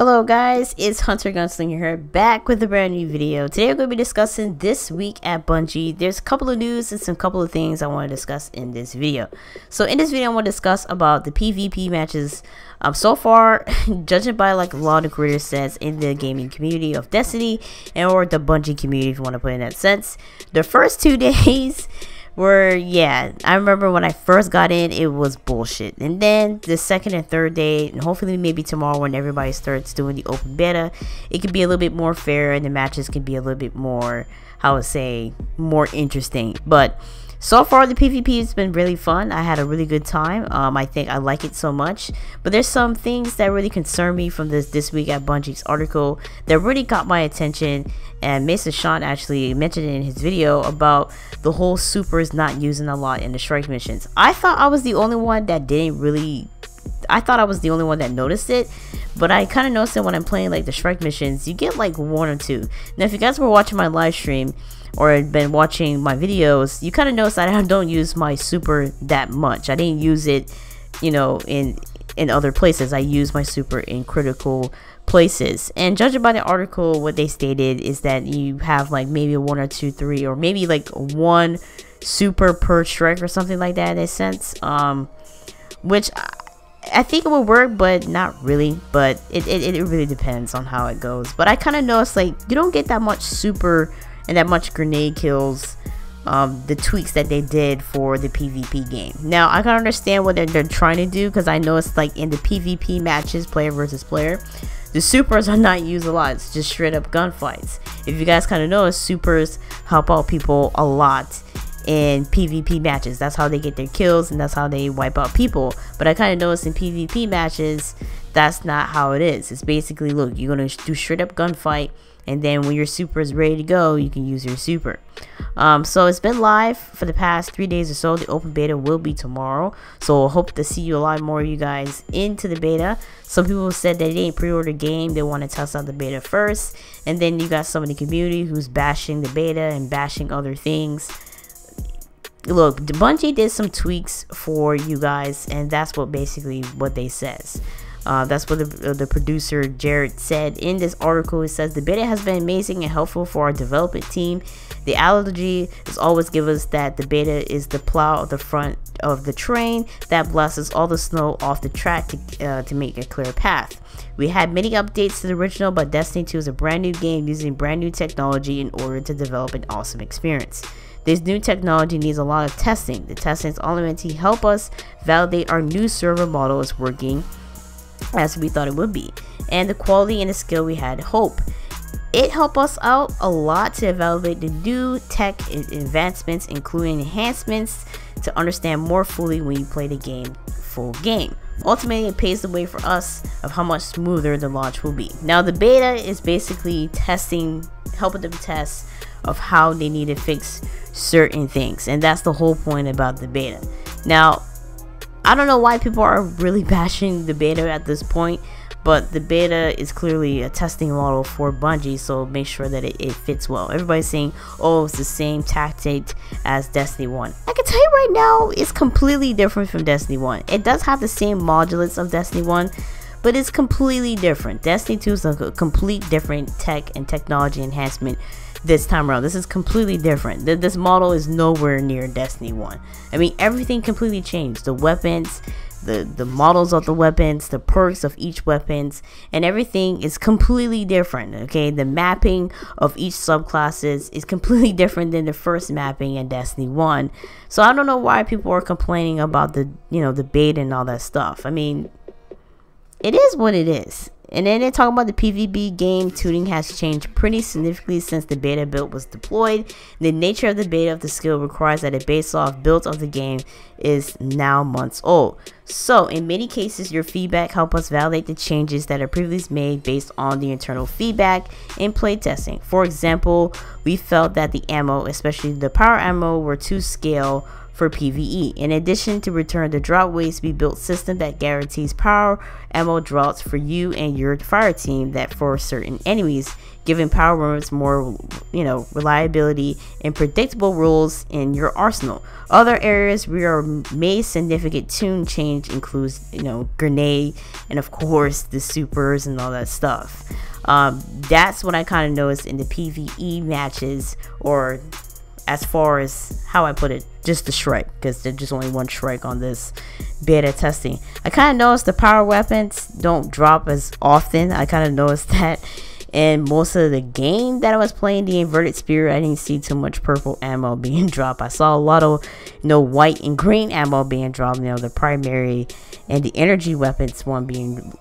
Hello guys, it's Hunter Gunslinger here, back with a brand new video. Today we're going to be discussing this week at Bungie. There's a couple of news and some couple of things I want to discuss in this video. So in this video I want to discuss about the PvP matches. So far, judging by like a lot of creators says in the gaming community of Destiny and or the Bungie community if you want to put it in that sense, the first 2 days were, yeah, I remember when I first got in, it was bullshit. And then the second and third day, and hopefully maybe tomorrow when everybody starts doing the open beta, it could be a little bit more fair and the matches can be a little bit more, I would say, more interesting. But so far the PvP has been really fun. I had a really good time. I think I like it so much. But there's some things that really concern me from this week at Bungie's article that really got my attention. And Mason Sean actually mentioned it in his video about the whole supers not using a lot in the strike missions. I thought I was the only one that didn't really, I thought I was the only one that noticed it, but I kind of noticed it when I'm playing like the strike missions. You get like 1 or 2. Now if you guys were watching my live stream or had been watching my videos, you kind of noticed that I don't use my super that much. I didn't use it, you know, in other places. I use my super in critical places. And judging by the article, what they stated is that you have like maybe 1 or 2, 3, or maybe like 1 super per strike or something like that in a sense, which I think it would work, but not really. But it really depends on how it goes. But I kind of noticed like you don't get that much super and that much grenade kills, the tweaks that they did for the PvP game. Now I can understand what they're trying to do, because I know it's like in the PvP matches, player versus player, the supers are not used a lot. It's just straight up gunfights. If you guys kind of know, supers help out people a lot in PvP matches. That's how they get their kills and that's how they wipe out people. But I kind of noticed in PvP matches that's not how it is. It's basically, look, you're gonna do straight up gunfight, and then when your super is ready to go, you can use your super. So it's been live for the past 3 days or so. The open beta will be tomorrow, so hope to see you a lot more of you guys into the beta. Some people said that they didn't pre-order game, they want to test out the beta first, and then you got some of the community who's bashing the beta and bashing other things. Look, Bungie did some tweaks for you guys, and that's what basically what they says. That's what the producer Jared said in this article. It says the beta has been amazing and helpful for our development team. The allergy is always give us that the beta is the plow of the front of the train that blasts all the snow off the track to make a clear path. We had many updates to the original, but Destiny 2 is a brand new game using brand new technology in order to develop an awesome experience. This new technology needs a lot of testing. The testing is only meant to help us validate our new server model is working as we thought it would be, and the quality and the skill we had hope. It helped us out a lot to evaluate the new tech advancements, including enhancements to understand more fully when you play the game full game. Ultimately, it paves the way for us of how much smoother the launch will be. Now the beta is basically testing, helping them test of how they need to fix certain things, and that's the whole point about the beta. Now I don't know why people are really bashing the beta at this point, but the beta is clearly a testing model for Bungie, so make sure that it fits well. Everybody's saying, oh, it's the same tactic as Destiny 1. I can tell you right now, it's completely different from Destiny 1. It does have the same modulates of Destiny 1, but it's completely different. Destiny 2 is a complete different tech and technology enhancement this time around. This is completely different. This model is nowhere near Destiny 1. I mean, everything completely changed. The weapons, the models of the weapons, the perks of each weapons, and everything is completely different. Okay, the mapping of each subclasses is completely different than the first mapping in Destiny 1. So I don't know why people are complaining about the, you know, the beta and all that stuff. I mean, it is what it is. And then they talk about the PvP game tuning has changed pretty significantly since the beta build was deployed. The nature of the beta of the skill requires that a base off build of the game is now months old. So in many cases, your feedback helps us validate the changes that are previously made based on the internal feedback in playtesting. For example, we felt that the ammo, especially the power ammo, were to scale for PvE. In addition to return the drop ways to be built system that guarantees power ammo drops for you and your fire team that for certain enemies, giving power moments more reliability and predictable rules in your arsenal. Other areas we are made significant tune change includes grenade and of course the supers and all that stuff. That's what I kind of noticed in the PvE matches, or as far as how I put it, just the Shrike, because there's just only one Shrike on this beta testing. I kind of noticed the power weapons don't drop as often. I kind of noticed that in most of the game that I was playing, the inverted spear, I didn't see too much purple ammo being dropped. I saw a lot of white and green ammo being dropped, the primary and the energy weapons one being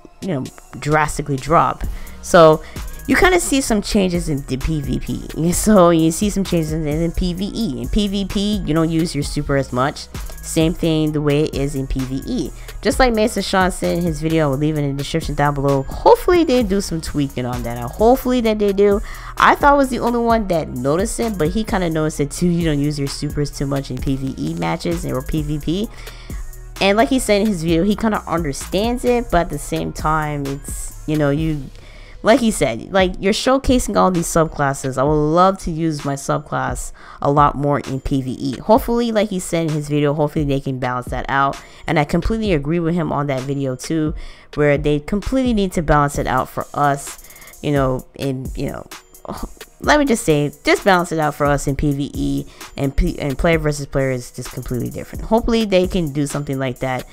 drastically dropped. So you kind of see some changes in the PvP. So you see some changes in PvE. In PvP, you don't use your super as much. Same thing the way it is in PvE. Just like Mesa Sean said in his video, I will leave it in the description down below. Hopefully they do some tweaking on that. Now, hopefully that they do. I thought I was the only one that noticed it, but he kind of noticed it too. You don't use your supers too much in PvE matches or PvP. And like he said in his video, he kind of understands it, but at the same time, it's, like he said, like, you're showcasing all these subclasses. I would love to use my subclass a lot more in PvE. Hopefully, like he said in his video, hopefully they can balance that out. And I completely agree with him on that video too, where they completely need to balance it out for us, let me just say, just balance it out for us in PvE, and player versus player is just completely different. Hopefully they can do something like that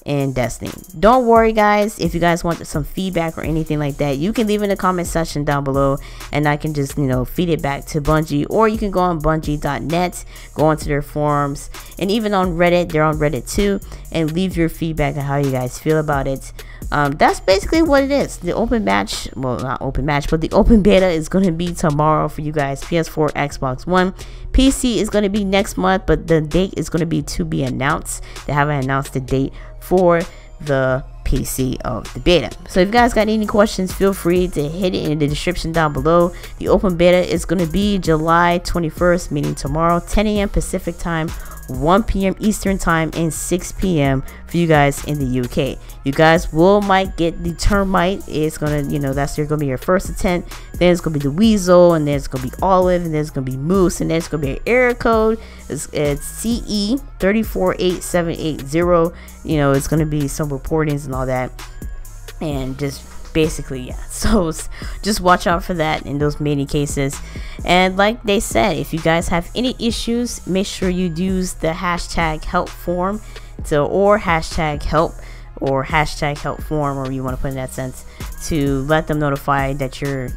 in Destiny. Don't worry guys, if you guys want some feedback or anything like that, you can leave in the comment section down below and I can just feed it back to Bungie, or you can go on bungie.net, go onto their forums, and even on Reddit, they're on Reddit too, and leave your feedback on how you guys feel about it. That's basically what it is. The open match, well, not open match, but the open beta is going to be tomorrow for you guys. PS4, Xbox One, PC is going to be next month, but the date is going to be announced. They haven't announced the date for the PC of the beta. So if you guys got any questions, feel free to hit it in the description down below. The open beta is going to be July 21st, meaning tomorrow, 10 a.m. Pacific time, 1 p.m. Eastern time, and 6 p.m. for you guys in the UK. You guys might get the termite. It's gonna, that's gonna be your first attempt. Then it's gonna be the weasel, and then it's gonna be olive, and then it's gonna be moose, and then it's gonna be an error code. It's CE 348780. It's gonna be some reportings and all that, and just basically, yeah. So just watch out for that in those many cases. And like they said, if you guys have any issues, make sure you use the hashtag help form, or hashtag help, or hashtag help form, or you want to put in that sense, to let them notify that you're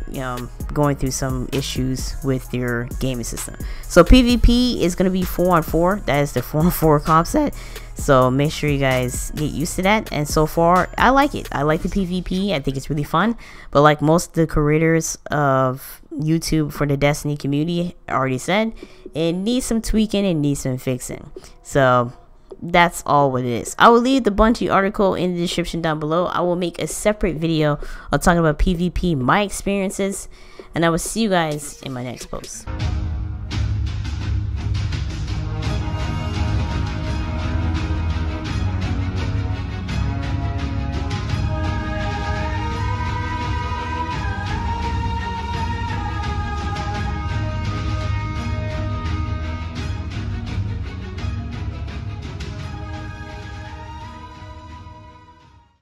going through some issues with your gaming system. So PvP is going to be 4-on-4. That is the 4-on-4 comp set. So make sure you guys get used to that. And so far, I like it. I like the PvP. I think it's really fun. But like most of the creators of YouTube for the Destiny community already said, it needs some tweaking and needs some fixing. So that's all what it is. I will leave the Bungie article in the description down below. I will make a separate video on talking about PvP, my experiences, and I will see you guys in my next post.